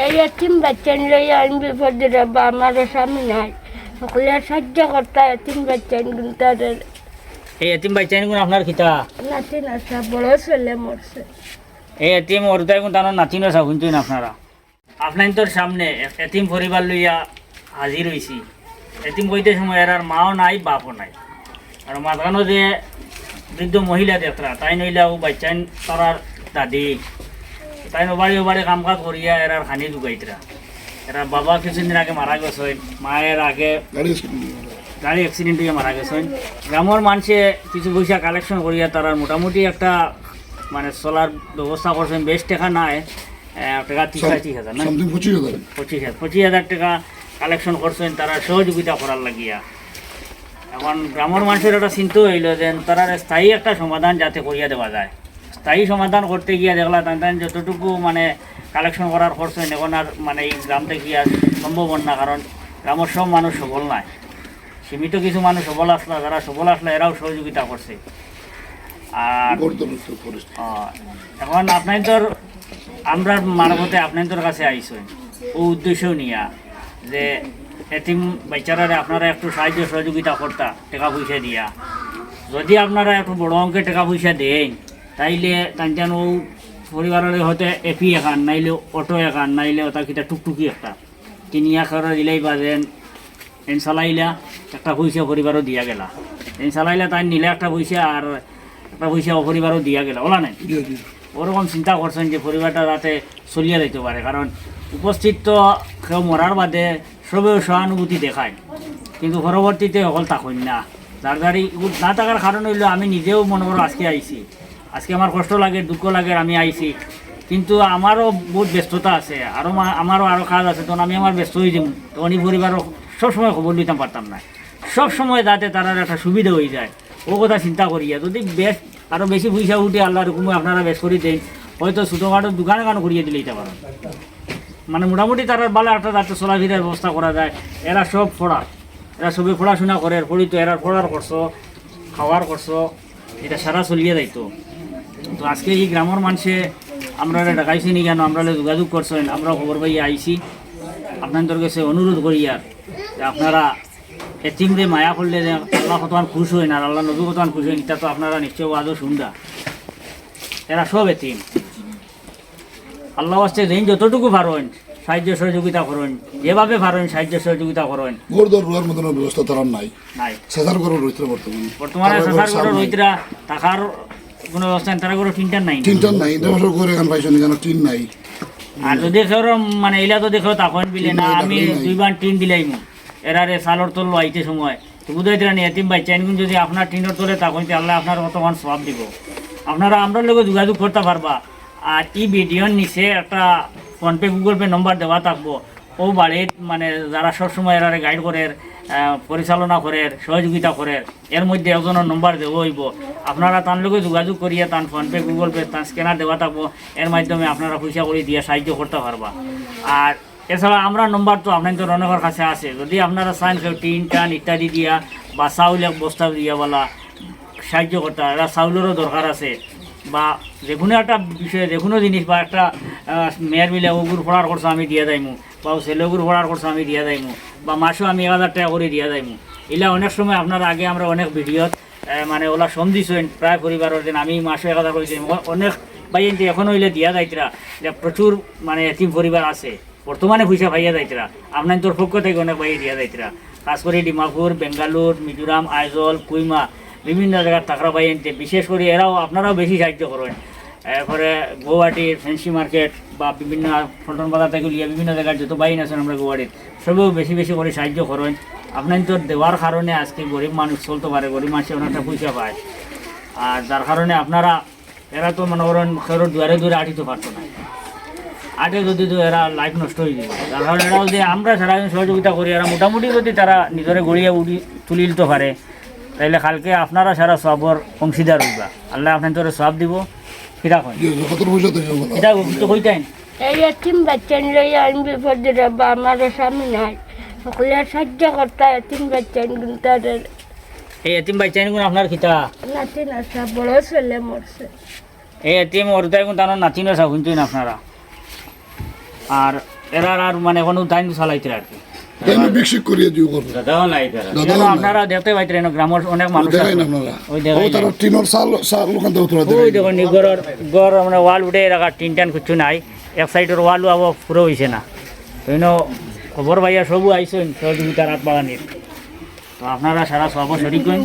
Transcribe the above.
এই এতিম বাচ্চা লইয়া আমি বিপদে রাখবো, আমার স্বামী নাই, সকলে সাহায্য করতে এতিম বাচ্চা তাদের এই এতিম বাচ্চা গুণ আপনার খিতা নাতি নাসা বড় ছেলে মরছে। এই এতিম ওরতাই গুণ তার নাতি নসা শুনছেন আপনারা। আপনার তোর সামনে এতিম পরিবার লইয়া হাজির হয়েছি। এতিম কইতে সময় এর আর মাও নাই বাপও নাই, আর মাঝখানো যে বৃদ্ধ মহিলা দেখরা তাই নইলা ও বাচ্চান তার দাদি তাই ওবারে কাম কাজ করিয়া এর আর খানি ঢুকাইতরা। এরা বাবা কিছুদিন আগে মারা গেছেন, মায়ের আগে গাড়ি অ্যাক্সিডেন্ট হয়ে মারা গেছেন। গ্রামের মানুষে কিছু পয়সা কালেকশন করিয়া তারা মোটামুটি একটা মানে চলার ব্যবস্থা করছেন। বেশ টাকা নাই, টাকা 30,000 না 25,000 টাকা কালেকশন করছেন তারা সহযোগিতা করার লাগিয়া। এখন গ্রামের মানুষের একটা চিন্তা হইল যে তারা স্থায়ী একটা সমাধান যাতে করিয়া দেওয়া যায়। স্থায়ী সমাধান করতে গিয়া দেখলা তাই যতটুকু মানে কালেকশন করার করছেন এখন আর মানে এই গ্রাম থেকে আর সম্ভব না, কারণ গ্রামের সব মানুষ সবল নাই, সীমিত কিছু মানুষ সবল আসলা, যারা সবল আসলা এরাও সহযোগিতা করছে। আর এখন আপনাদের আমরা মারফতে আপনাদের কাছে আইসেন ও উদ্দেশ্য নিয়া যে এতিম বাচ্চারা আপনারা একটু সাহায্য সহযোগিতা করতা টাকা পয়সা দিয়া। যদি আপনারা একটু বড় অঙ্কের টাকা পয়সা দেন তাইলে তাই ও পরিবারের হয়তো এপি এখান নাইলে অটো এখান নাইলে ওটা কিটা টুকটুকি একটা কিনিয়া খাওয়া দিলেই বাজেন এন চালাইলা একটা পয়সা পরিবারও দিয়া গেলা, এন চালাইলা তাই নিলে একটা পয়সা আর একটা পয়সা পরিবারও দিয়া গেলা ওলা নাই। ওরকম চিন্তা করছেন যে পরিবারটা যাতে চলিয়া যেতে পারে, কারণ উপস্থিত তো কেউ মরার বাদে সবেও সহানুভূতি দেখায়, কিন্তু পরবর্তীতে অকল থাকুন না। যার গাড়ি না থাকার কারণ হইল আমি নিজেও মনে করো আজকে আইছি, আজকে আমার কষ্ট লাগে দুঃখ লাগে আমি আইছি, কিন্তু আমারও বহুত ব্যস্ততা আছে, আমারও আরও কাজ আছে, তখন আমি আমার ব্যস্ত হয়ে যাব, তখন এই পরিবারও সবসময় খবর দিতে পারতাম না। সব সময় যাতে তার একটা সুবিধা হয়ে যায় ও কথা চিন্তা করিয়া যদি বেশ আরও বেশি পয়সা উঠে আল্লাহর হুকুমে আপনারা বেশ করে দেন, হয়তো ছোটোখাটো দোকানে গান করিয়ে দিলে দিতে পারেন। মানে মোটামুটি তার ভালো একটা যাতে চলাফেরার ব্যবস্থা করা যায়। এরা সব পড়া, এরা সবই পড়াশোনা করে, পড়ি তো এরা পড়ার করছো খাওয়ার করছো, এটা সারা চলিয়ে যাইতো। তো আজকে এই গ্রামের মানুষে আমরা ডাকাইছি নি কেন, আমরা যোগাযোগ করছেন, আমরা খবর পাই আইছি। আপনাদের কাছে অনুরোধ করি আর যে আপনারা এতিমরে মায়া করলে যে আল্লাহ কতক্ষণ খুশ হয় না, আল্লাহ নবী কতক্ষণ খুশ হয় এটা তো আপনারা নিশ্চয় আজও শুনরা। এরা সব এতিম, আল্লাহ আসছে দিন যতটুকু পারেন সাহায্য সহযোগিতা করেন, যেভাবে পারেন সাহায্য সহযোগিতা করেন। ব্যবস্থা তার নাই, বর্তমানে সাসার ঘর রইতরা থাকার কোনো ব্যবস্থা তারা করে টিনটার নাই, নাই। আর যদি কেউ মানে এলা তো দেখো তখন বিলে না আমি 2 বার টিন দিলাই এরারে সালর তল আইতে সময় তো বুঝাই দিলেন এতিম ভাই চাইন যদি আপনার টিনের তলে তখন আল্লাহ আপনার কতক্ষণ সব দিব। আপনারা আমরা লোক যোগাযোগ করতে পারবা। আর এই ভিডিওর নিচে একটা ফোনপে গুগল পে নম্বর দেওয়া থাকবো, ও বাড়ির মানে যারা সবসময় এরারে গাইড করে পরিচালনা করে সহযোগিতা করে এর মধ্যে একজনের নম্বর দেওয়া হইব। আপনারা তার লোকে যোগাযোগ করিয়া তার ফোনপে গুগল পে তার স্ক্যানার দেওয়া থাকবো, এর মাধ্যমে আপনারা পয়সা করে দিয়ে সাহায্য করতে পারবা। আর এছাড়া আমরা নম্বর তো আপনাদের অনেকের কাছে আছে, যদি আপনারা চান কেউ টিন টান ইত্যাদি দিয়া বা চাউল এক বস্তা দিয়া বলা সাহায্য করতে, এরা চাউলেরও দরকার আছে, বা যে কোনো একটা বিষয়ে যে কোনো জিনিস বা একটা মেয়ের মিলে ওগুর ফোড়ার করছো আমি দিয়ে যাইমু, বা ছেলেগুর ফোড়ার করছো আমি দিয়ে যাইমু, বা মাসও আমি 1000 টাকা করে দিয়ে যাইমু। এগুলা অনেক সময় আপনারা আগে আমরা অনেক ভিডিওত মানে ওলা সমঝিছেন প্রায় পরিবারের দিন আমি মাসও 1000 করে দিই। অনেক বাইনটি এখনও হইলে দিয়া যাইতরা যে প্রচুর মানে এতিম পরিবার আছে বর্তমানে পয়সা পাইয়া যাইতরা, আপনার তোর পক্ষ থেকে অনেক বাইরে দিয়া যাইতরা। খাস করে ডিমাপুর, বেঙ্গালুর, মিজোরাম, আইজল, কুইমা বিভিন্ন জায়গার টাকরা বাইনতে বিশেষ করে এরাও আপনারাও বেশি সাহায্য করেন। এরপরে গৌহাটির ফ্যান্সি মার্কেট বা বিভিন্ন পল্টন বাজার থেকে লিয়া বিভিন্ন জায়গার যত বাইন আছেন আমরা গৌহাটির সবেও বেশি বেশি করে সাহায্য করেন। আপনার তো দেওয়ার কারণে আজকে গরিব মানুষ চলতে পারে, গরিব মানুষের অনেকটা পয়সা পায়। আর যার কারণে আপনারা এরা তো মনে করেন কারোর দুয়ারে দুয়ারে আটিতে পারতো না, আটে যদি তো এরা লাইফ নষ্ট হয়ে যাবে। যার কারণে এরাও যে আমরা সারাদিন সহযোগিতা করি, এরা মোটামুটি যদি তারা নিজেরে গড়িয়ে তুলি দিতে পারে তাইলে কালকে আপনারা সারা সবর অংশীদার হইবা, আল্লাহ আপনার তোর সব দিব। এটা কইতেন এই এতিম বাচ্চা লইয়া আমি বিপদে রাখবো, আমার স্বামী নাই, সকলে সাহায্য করতে এতিম বাচ্চা তাদের এই এতিম বাচ্চা আপনার খিতা নাতি নাসা বড় ছেলে মরছে। এই এতিম ওরতাই তার নাতি নসা শুনছেন আপনারা। আর এরা আর মানে কোনো টাইম চালাইতে আর কি তাই না বিকশিত করিয়ে দিও করবো দাদাও নাই তারা দাদা এরা আপনারা দেখতে পাইতেন গ্রামের অনেক মানুষ দেখাই না আছে। আপনারা ওই দেখাই ও তারা টিনের সাল লোকান দেওয়া তোরা ওই দেখাই দেখুন গড়ের গড় মানে ওয়াল উঠে রাখা টিন টান কিছু নাই এক সাইডের ওয়ালও আবার পুরো হয়েছে না তো খবর ভাইয়া সবু আইসেন সহযোগিতার হাত বাগানির তো আপনারা সারা সব শরিক করেন।